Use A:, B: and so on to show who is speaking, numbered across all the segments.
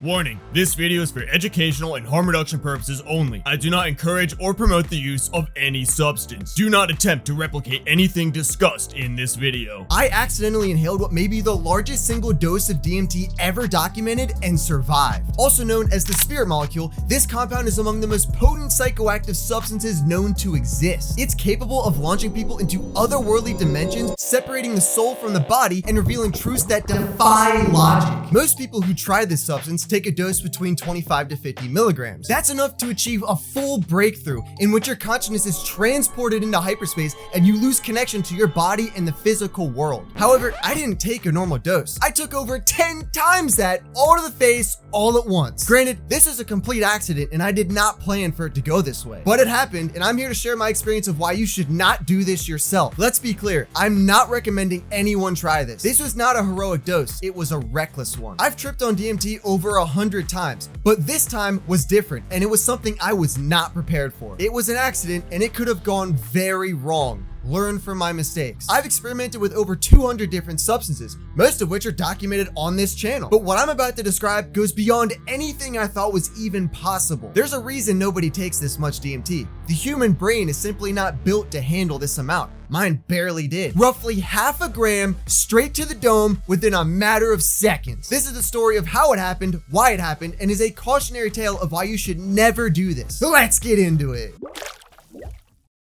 A: Warning, this video is for educational and harm reduction purposes only. I do not encourage or promote the use of any substance. Do not attempt to replicate anything discussed in this video.
B: I accidentally inhaled what may be the largest single dose of DMT ever documented and survived. Also known as the spirit molecule, this compound is among the most potent psychoactive substances known to exist. It's capable of launching people into otherworldly dimensions, separating the soul from the body, and revealing truths that defy logic. Most people who try this substance take a dose between 25 to 50 milligrams. That's enough to achieve a full breakthrough in which your consciousness is transported into hyperspace and you lose connection to your body and the physical world. However, I didn't take a normal dose. I took over 10 times that, all to the face, all at once. Granted, this is a complete accident and I did not plan for it to go this way, but it happened and I'm here to share my experience of why you should not do this yourself. Let's be clear, I'm not recommending anyone try this. This was not a heroic dose, it was a reckless one. I've tripped on DMT over 100 times, but this time was different and it was something I was not prepared for. It was an accident and it could have gone very wrong. Learn from my mistakes. I've experimented with over 200 different substances, most of which are documented on this channel. But what I'm about to describe goes beyond anything I thought was even possible. There's a reason nobody takes this much DMT. The human brain is simply not built to handle this amount. Mine barely did. Roughly half a gram straight to the dome within a matter of seconds. This is the story of how it happened, why it happened, and is a cautionary tale of why you should never do this. Let's get into it.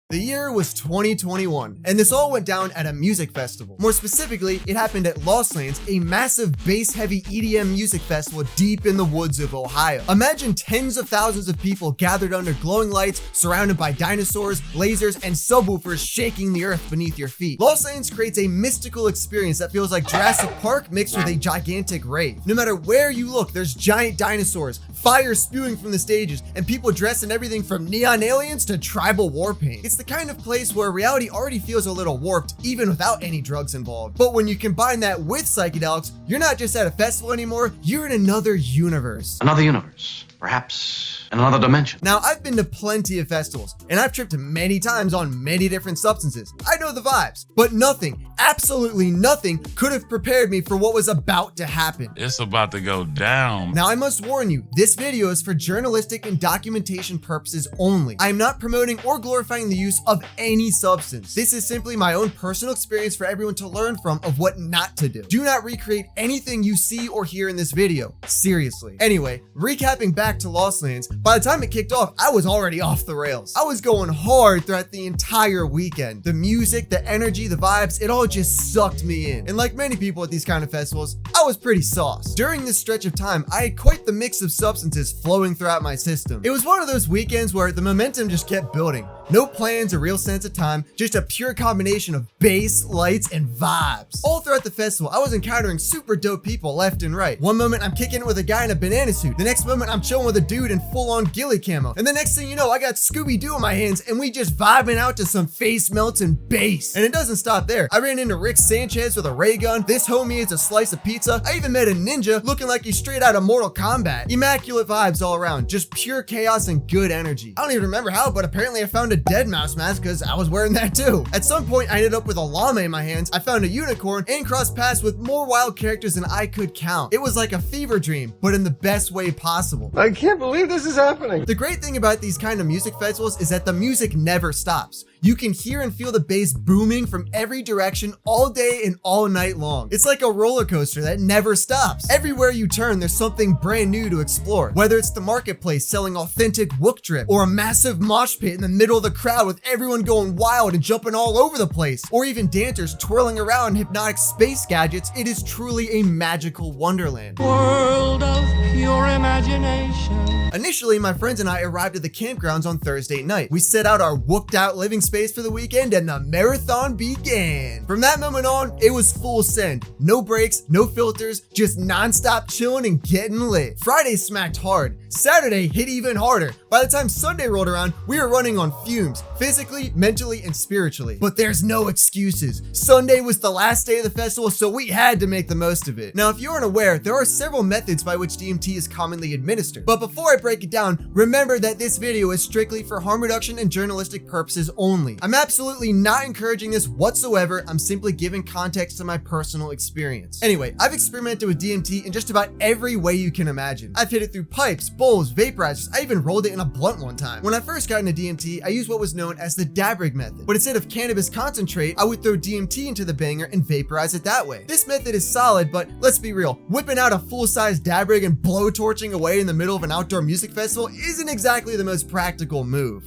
B: The year was 2021, and this all went down at a music festival. More specifically, it happened at Lost Lands, a massive bass-heavy EDM music festival deep in the woods of Ohio. Imagine tens of thousands of people gathered under glowing lights, surrounded by dinosaurs, lasers, and subwoofers shaking the earth beneath your feet. Lost Lands creates a mystical experience that feels like Jurassic Park mixed with a gigantic rave. No matter where you look, there's giant dinosaurs, fire spewing from the stages, and people dressed in everything from neon aliens to tribal war paint. It's the kind of place where reality already feels a little warped, even without any drugs involved. But when you combine that with psychedelics, you're not just at a festival anymore, you're in another universe.
C: Another universe, perhaps in another dimension.
B: Now, I've been to plenty of festivals, and I've tripped many times on many different substances. I know the vibes, but nothing, absolutely nothing, could have prepared me for what was about to happen.
D: It's about to go down.
B: Now, I must warn you, this video is for journalistic and documentation purposes only. I am not promoting or glorifying the use of any substance. This is simply my own personal experience for everyone to learn from of what not to do. Do not recreate anything you see or hear in this video. Seriously. Anyway, recapping back to Lost Lands, by the time it kicked off, I was already off the rails. I was going hard throughout the entire weekend. The music, the energy, the vibes, it all just sucked me in. And like many people at these kind of festivals, I was pretty sauced. During this stretch of time, I had quite the mix of substances flowing throughout my system. It was one of those weekends where the momentum just kept building. No plans or real sense of time, just a pure combination of bass, lights, and vibes. All throughout the festival, I was encountering super dope people left and right. One moment I'm kicking it with a guy in a banana suit. The next moment I'm chilling with a dude in full-on ghillie camo. And the next thing you know, I got Scooby-Doo in my hands and we just vibing out to some face melts and bass. And it doesn't stop there. I ran into Rick Sanchez with a ray gun. This homie is a slice of pizza. I even met a ninja looking like he's straight out of Mortal Kombat. Immaculate vibes all around, just pure chaos and good energy. I don't even remember how, but apparently I found a dead mouse mask because I was wearing that too. At some point, I ended up with a llama in my hands. I found a unicorn and crossed paths with more wild characters than I could count. It was like a fever dream, but in the best way possible.
E: I can't believe this is happening.
B: The great thing about these kind of music festivals is that the music never stops. You can hear and feel the bass booming from every direction all day and all night long. It's like a roller coaster that never stops. Everywhere you turn, there's something brand new to explore. Whether it's the marketplace selling authentic wook drip, or a massive mosh pit in the middle of the crowd with everyone going wild and jumping all over the place, or even dancers twirling around in hypnotic space gadgets, it is truly a magical wonderland.
F: World of pure imagination.
B: Initially, my friends and I arrived at the campgrounds on Thursday night. We set out our whooped out living space for the weekend and the marathon began. From that moment on, it was full send. No breaks, no filters, just non-stop chilling and getting lit. Friday smacked hard. Saturday hit even harder. By the time Sunday rolled around, we were running on fumes, physically, mentally, and spiritually. But there's no excuses. Sunday was the last day of the festival, so we had to make the most of it. Now, if you aren't aware, there are several methods by which DMT is commonly appropriately administered. But before I break it down, remember that this video is strictly for harm reduction and journalistic purposes only. I'm absolutely not encouraging this whatsoever. I'm simply giving context to my personal experience. Anyway, I've experimented with DMT in just about every way you can imagine. I've hit it through pipes, bowls, vaporizers. I even rolled it in a blunt one time. When I first got into DMT, I used what was known as the dab rig method. But instead of cannabis concentrate, I would throw DMT into the banger and vaporize it that way. This method is solid, but let's be real, whipping out a full-size dab rig and blowtorching away in the middle of an outdoor music festival isn't exactly the most practical move.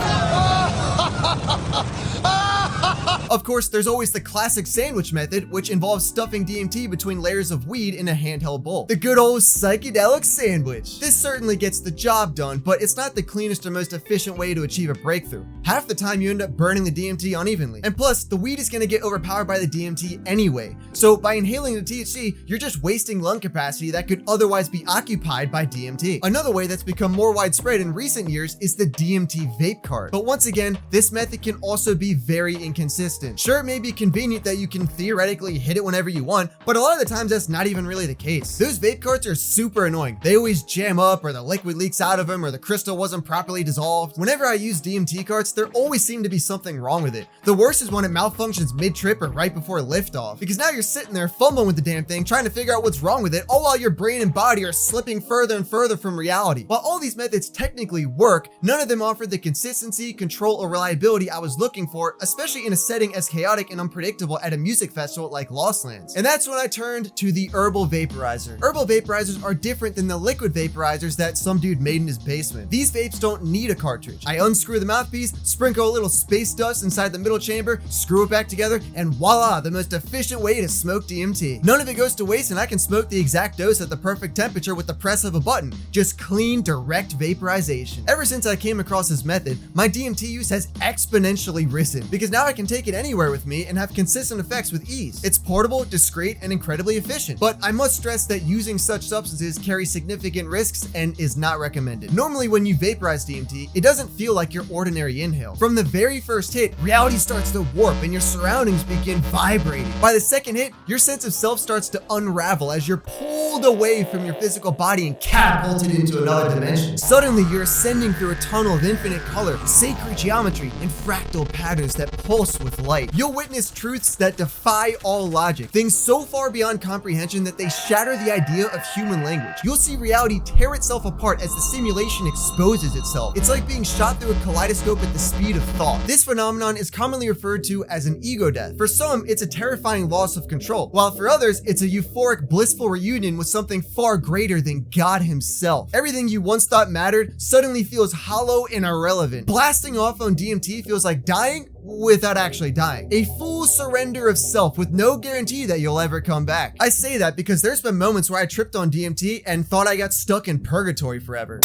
B: Of course, there's always the classic sandwich method, which involves stuffing DMT between layers of weed in a handheld bowl. The good old psychedelic sandwich. This certainly gets the job done, but it's not the cleanest or most efficient way to achieve a breakthrough. Half the time you end up burning the DMT unevenly. And plus, the weed is going to get overpowered by the DMT anyway. So by inhaling the THC, you're just wasting lung capacity that could otherwise be occupied by DMT. Another way that's become more widespread in recent years is the DMT vape card. But once again, this method can also be very inconsistent. Sure, it may be convenient that you can theoretically hit it whenever you want, but a lot of the times that's not even really the case. Those vape carts are super annoying. They always jam up, or the liquid leaks out of them, or the crystal wasn't properly dissolved. Whenever I use DMT carts, there always seems to be something wrong with it. The worst is when it malfunctions mid-trip or right before liftoff, because now you're sitting there fumbling with the damn thing, trying to figure out what's wrong with it, all while your brain and body are slipping further and further from reality. While all these methods technically work, none of them offer the consistency, control, or reliability I was looking for, especially in a setting as chaotic and unpredictable at a music festival like Lost Lands. And that's when I turned to the herbal vaporizer. Herbal vaporizers are different than the liquid vaporizers that some dude made in his basement. These vapes don't need a cartridge. I unscrew the mouthpiece, sprinkle a little space dust inside the middle chamber, screw it back together, and voila, the most efficient way to smoke DMT. None of it goes to waste, and I can smoke the exact dose at the perfect temperature with the press of a button. Just clean, direct vaporization. Ever since I came across this method, my DMT use has exponentially risen, because now I can take it anywhere with me and have consistent effects with ease. It's portable, discreet, and incredibly efficient. But I must stress that using such substances carries significant risks and is not recommended. Normally, when you vaporize DMT, it doesn't feel like your ordinary inhale. From the very first hit, reality starts to warp and your surroundings begin vibrating. By the second hit, your sense of self starts to unravel as you're pulled away from your physical body and catapulted into another dimension. Suddenly, you're ascending through a tunnel of infinite color, sacred geometry, and fractal patterns that pulse with light. You'll witness truths that defy all logic, things so far beyond comprehension that they shatter the idea of human language. You'll see reality tear itself apart as the simulation exposes itself. It's like being shot through a kaleidoscope at the speed of thought. This phenomenon is commonly referred to as an ego death. For some, it's a terrifying loss of control, while for others, it's a euphoric, blissful reunion with something far greater than God himself. Everything you once thought mattered suddenly feels hollow and irrelevant. Blasting off on DMT feels like dying without actually dying. A full surrender of self with no guarantee that you'll ever come back. I say that because there's been moments where I tripped on DMT and thought I got stuck in purgatory forever.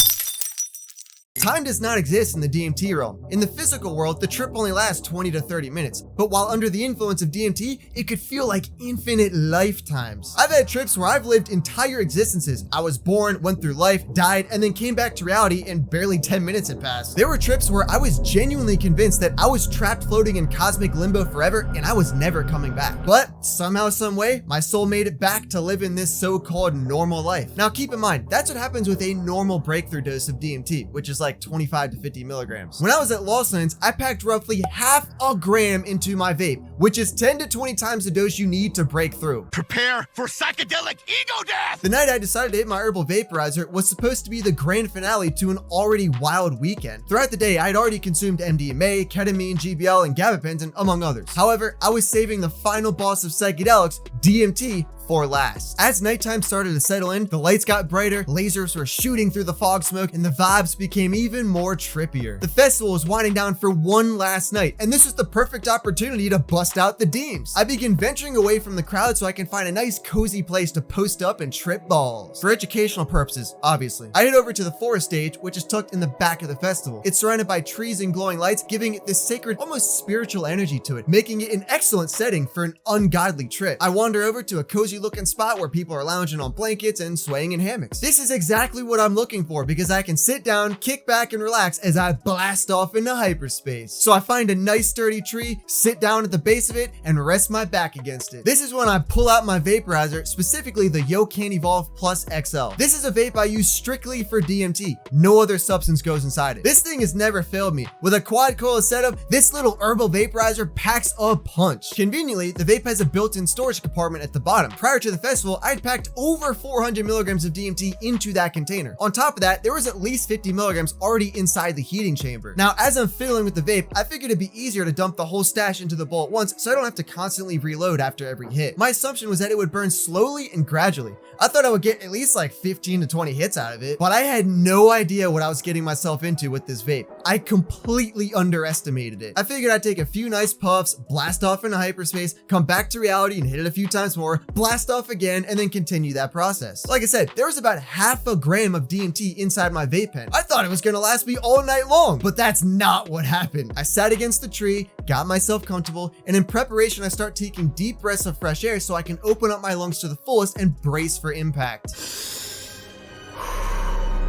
B: Time does not exist in the DMT realm. In the physical world, the trip only lasts 20 to 30 minutes, but while under the influence of DMT, it could feel like infinite lifetimes. I've had trips where I've lived entire existences. I was born, went through life, died, and then came back to reality and barely 10 minutes had passed. There were trips where I was genuinely convinced that I was trapped floating in cosmic limbo forever and I was never coming back. But somehow, some way, my soul made it back to live in this so-called normal life. Now keep in mind, that's what happens with a normal breakthrough dose of DMT, which is like 25 to 50 milligrams. When I was at Lost Lands, I packed roughly half a gram into my vape, which is 10 to 20 times the dose you need to break through.
G: Prepare for psychedelic ego death!
B: The night I decided to hit my herbal vaporizer was supposed to be the grand finale to an already wild weekend. Throughout the day, I had already consumed MDMA, ketamine, GBL, and gabapentine, among others. However, I was saving the final boss of psychedelics, DMT, for last. As nighttime started to settle in, the lights got brighter, lasers were shooting through the fog smoke, and the vibes became even more trippier. The festival was winding down for one last night, and this was the perfect opportunity to bust out the deems. I began venturing away from the crowd so I can find a nice cozy place to post up and trip balls. For educational purposes, obviously. I head over to the forest stage, which is tucked in the back of the festival. It's surrounded by trees and glowing lights, giving it this sacred, almost spiritual energy to it, making it an excellent setting for an ungodly trip. I wander over to a cozy cozy looking spot where people are lounging on blankets and swaying in hammocks. This is exactly what I'm looking for because I can sit down, kick back, and relax as I blast off into hyperspace. So I find a nice sturdy tree, sit down at the base of it, and rest my back against it. This is when I pull out my vaporizer, specifically the Yo Can Evolve Plus XL. This is a vape I use strictly for DMT. No other substance goes inside it. This thing has never failed me. With a quad coil setup, this little herbal vaporizer packs a punch. Conveniently, the vape has a built-in storage compartment at the bottom. Prior to the festival, I'd packed over 400 milligrams of DMT into that container. On top of that, there was at least 50 milligrams already inside the heating chamber. Now, as I'm fiddling with the vape, I figured it'd be easier to dump the whole stash into the bowl at once so I don't have to constantly reload after every hit. My assumption was that it would burn slowly and gradually. I thought I would get at least like 15 to 20 hits out of it, but I had no idea what I was getting myself into with this vape. I completely underestimated it. I figured I'd take a few nice puffs, blast off into hyperspace, come back to reality and hit it a few times more, blast off again, and then continue that process. Like I said, there was about half a gram of DMT inside my vape pen. I thought it was gonna last me all night long, but that's not what happened. I sat against the tree, got myself comfortable, and in preparation, I start taking deep breaths of fresh air so I can open up my lungs to the fullest and brace for impact.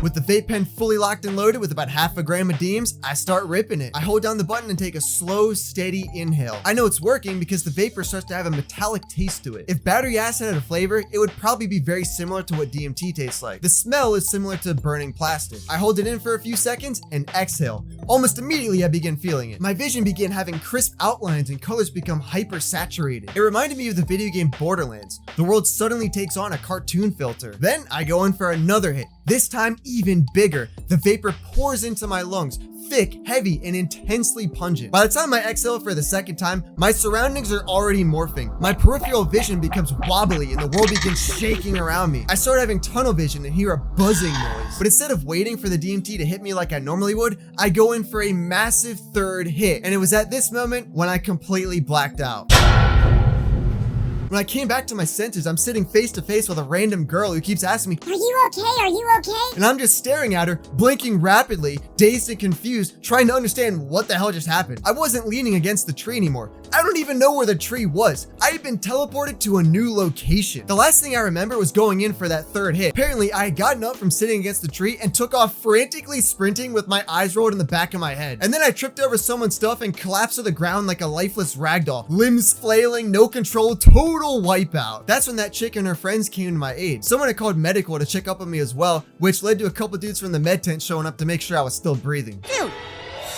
B: With the vape pen fully locked and loaded with about half a gram of DMs, I start ripping it. I hold down the button and take a slow, steady inhale. I know it's working because the vapor starts to have a metallic taste to it. If battery acid had a flavor, it would probably be very similar to what DMT tastes like. The smell is similar to burning plastic. I hold it in for a few seconds and exhale. Almost immediately, I begin feeling it. My vision began having crisp outlines and colors become hyper saturated. It reminded me of the video game Borderlands. The world suddenly takes on a cartoon filter. Then I go in for another hit. This time even bigger. The vapor pours into my lungs, thick, heavy, and intensely pungent. By the time I exhale for the second time, my surroundings are already morphing. My peripheral vision becomes wobbly and the world begins shaking around me. I start having tunnel vision and hear a buzzing noise. But instead of waiting for the DMT to hit me like I normally would, I go in for a massive third hit. And it was at this moment when I completely blacked out. When I came back to my senses, I'm sitting face to face with a random girl who keeps asking me,
H: "Are you okay? Are you okay?"
B: And I'm just staring at her, blinking rapidly, dazed and confused, trying to understand what the hell just happened. I wasn't leaning against the tree anymore. I don't even know where the tree was. I had been teleported to a new location. The last thing I remember was going in for that third hit. Apparently, I had gotten up from sitting against the tree and took off frantically sprinting with my eyes rolled in the back of my head. And then I tripped over someone's stuff and collapsed to the ground like a lifeless ragdoll. Limbs flailing, no control, total wipeout. That's when that chick and her friends came to my aid. Someone had called medical to check up on me as well, which led to a couple dudes from the med tent showing up to make sure I was still breathing.
H: Dude,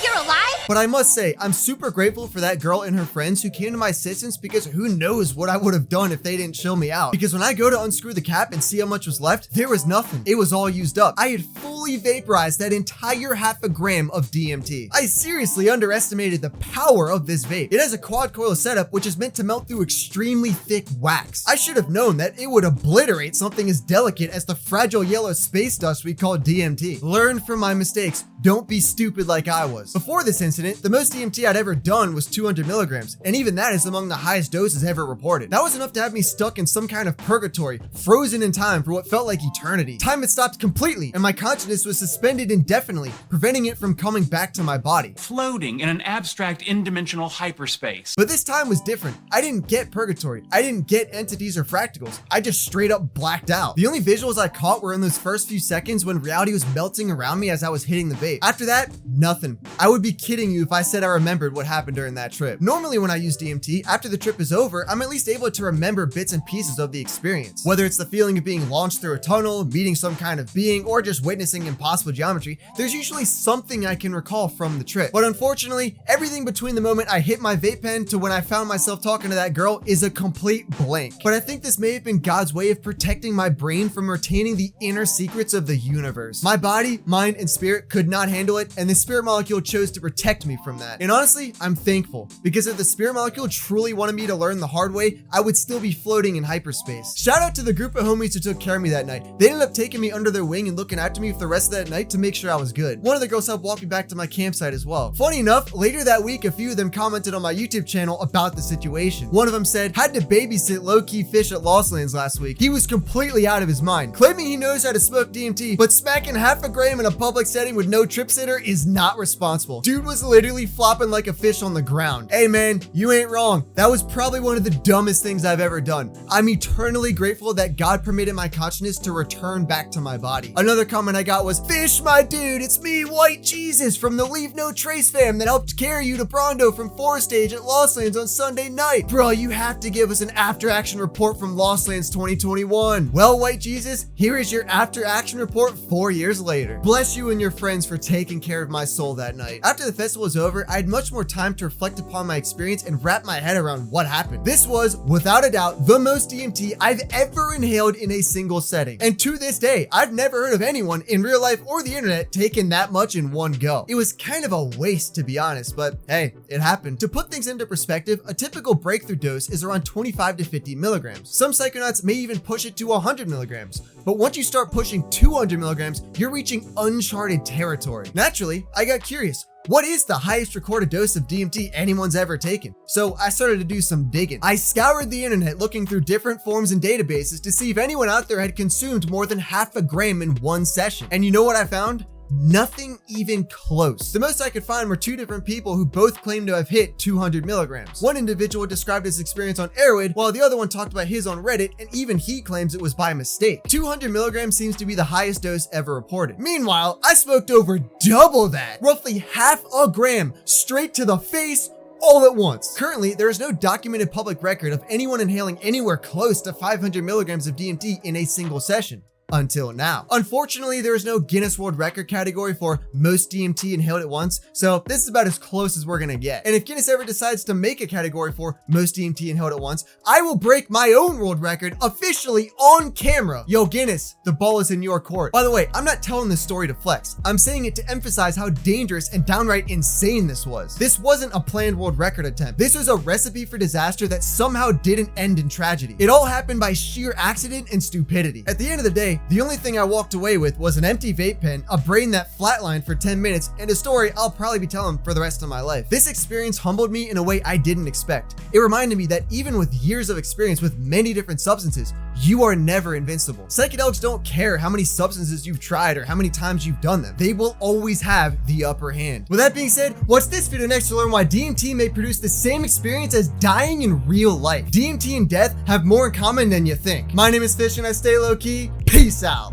H: you're alive?
B: But I must say, I'm super grateful for that girl and her friends who came to my assistance because who knows what I would have done if they didn't chill me out. Because when I go to unscrew the cap and see how much was left, there was nothing. It was all used up. I had fully vaporized that entire half a gram of DMT. I seriously underestimated the power of this vape. It has a quad coil setup which is meant to melt through extremely thick wax. I should have known that it would obliterate something as delicate as the fragile yellow space dust we call DMT. Learn from my mistakes. Don't be stupid like I was. Before this incident, the most DMT I'd ever done was 200 milligrams, and even that is among the highest doses ever reported. That was enough to have me stuck in some kind of purgatory, frozen in time for what felt like eternity. Time had stopped completely, and my consciousness was suspended indefinitely, preventing it from coming back to my body.
I: Floating in an abstract in-dimensional hyperspace.
B: But this time was different. I didn't get purgatory. I didn't get entities or fractals. I just straight up blacked out. The only visuals I caught were in those first few seconds when reality was melting around me as I was hitting the vape. After that, nothing. I would be kidding you if I said I remembered what happened during that trip. Normally when I use DMT, after the trip is over, I'm at least able to remember bits and pieces of the experience. Whether it's the feeling of being launched through a tunnel, meeting some kind of being, or just witnessing impossible geometry, there's usually something I can recall from the trip. But unfortunately, everything between the moment I hit my vape pen to when I found myself talking to that girl is a complete blank. But I think this may have been God's way of protecting my brain from retaining the inner secrets of the universe. My body, mind, and spirit could not handle it, and the spirit molecule chose to protect me from that. And honestly, I'm thankful, because if the spirit molecule truly wanted me to learn the hard way, I would still be floating in hyperspace. Shout out to the group of homies who took care of me that night. They ended up taking me under their wing and looking after me for the rest of that night to make sure I was good. One of the girls helped walk me back to my campsite as well. Funny enough, later that week, a few of them commented on my YouTube channel about the situation. One of them said, had to babysit low-key fish at Lost Lands last week. He was completely out of his mind, claiming he knows how to smoke DMT, but smacking half a gram in a public setting with no trip sitter is not responsible. Dude was literally flopping like a fish on the ground. Hey man, you ain't wrong. That was probably one of the dumbest things I've ever done. I'm eternally grateful that God permitted my consciousness to return back to my body. Another comment I got was, "Fish, my dude, it's me, White Jesus from the Leave No Trace fam that helped carry you to Prondo from Forest Stage at Lost Lands on Sunday night. Bro, you have to give us an after action report from Lost Lands 2021. Well, White Jesus, here is your after action report 4 years later. Bless you and your friends for taking care of my soul that night." After the festival was over, I had much more time to reflect upon my experience and wrap my head around what happened. This was, without a doubt, the most DMT I've ever inhaled in a single setting. And to this day, I've never heard of anyone in real life or the internet taking that much in one go. It was kind of a waste, to be honest, but hey, it happened. To put things into perspective, a typical breakthrough dose is around 25 to 50 milligrams. Some psychonauts may even push it to 100 milligrams. But once you start pushing 200 milligrams, you're reaching uncharted territory. Naturally, I got curious. What is the highest recorded dose of DMT anyone's ever taken? So I started to do some digging. I scoured the internet looking through different forums and databases to see if anyone out there had consumed more than half a gram in one session. And you know what I found? Nothing even close. The most I could find were two different people who both claimed to have hit 200 milligrams. One individual described his experience on Airwood, while the other one talked about his on Reddit, and even he claims it was by mistake. 200 milligrams seems to be the highest dose ever reported. Meanwhile, I smoked over double that, roughly half a gram, straight to the face, all at once. Currently, there is no documented public record of anyone inhaling anywhere close to 500 milligrams of DMT in a single session. Until now. Unfortunately, there is no Guinness World Record category for most DMT inhaled at once, so this is about as close as we're gonna get. And if Guinness ever decides to make a category for most DMT inhaled at once, I will break my own world record officially on camera. Yo, Guinness, the ball is in your court. By the way, I'm not telling this story to flex. I'm saying it to emphasize how dangerous and downright insane this was. This wasn't a planned world record attempt. This was a recipe for disaster that somehow didn't end in tragedy. It all happened by sheer accident and stupidity. At the end of the day, the only thing I walked away with was an empty vape pen, a brain that flatlined for 10 minutes, and a story I'll probably be telling for the rest of my life. This experience humbled me in a way I didn't expect. It reminded me that even with years of experience with many different substances, you are never invincible. Psychedelics don't care how many substances you've tried or how many times you've done them. They will always have the upper hand. With that being said, watch this video next to learn why DMT may produce the same experience as dying in real life. DMT and death have more in common than you think. My name is Fish and I stay low key. Peace out.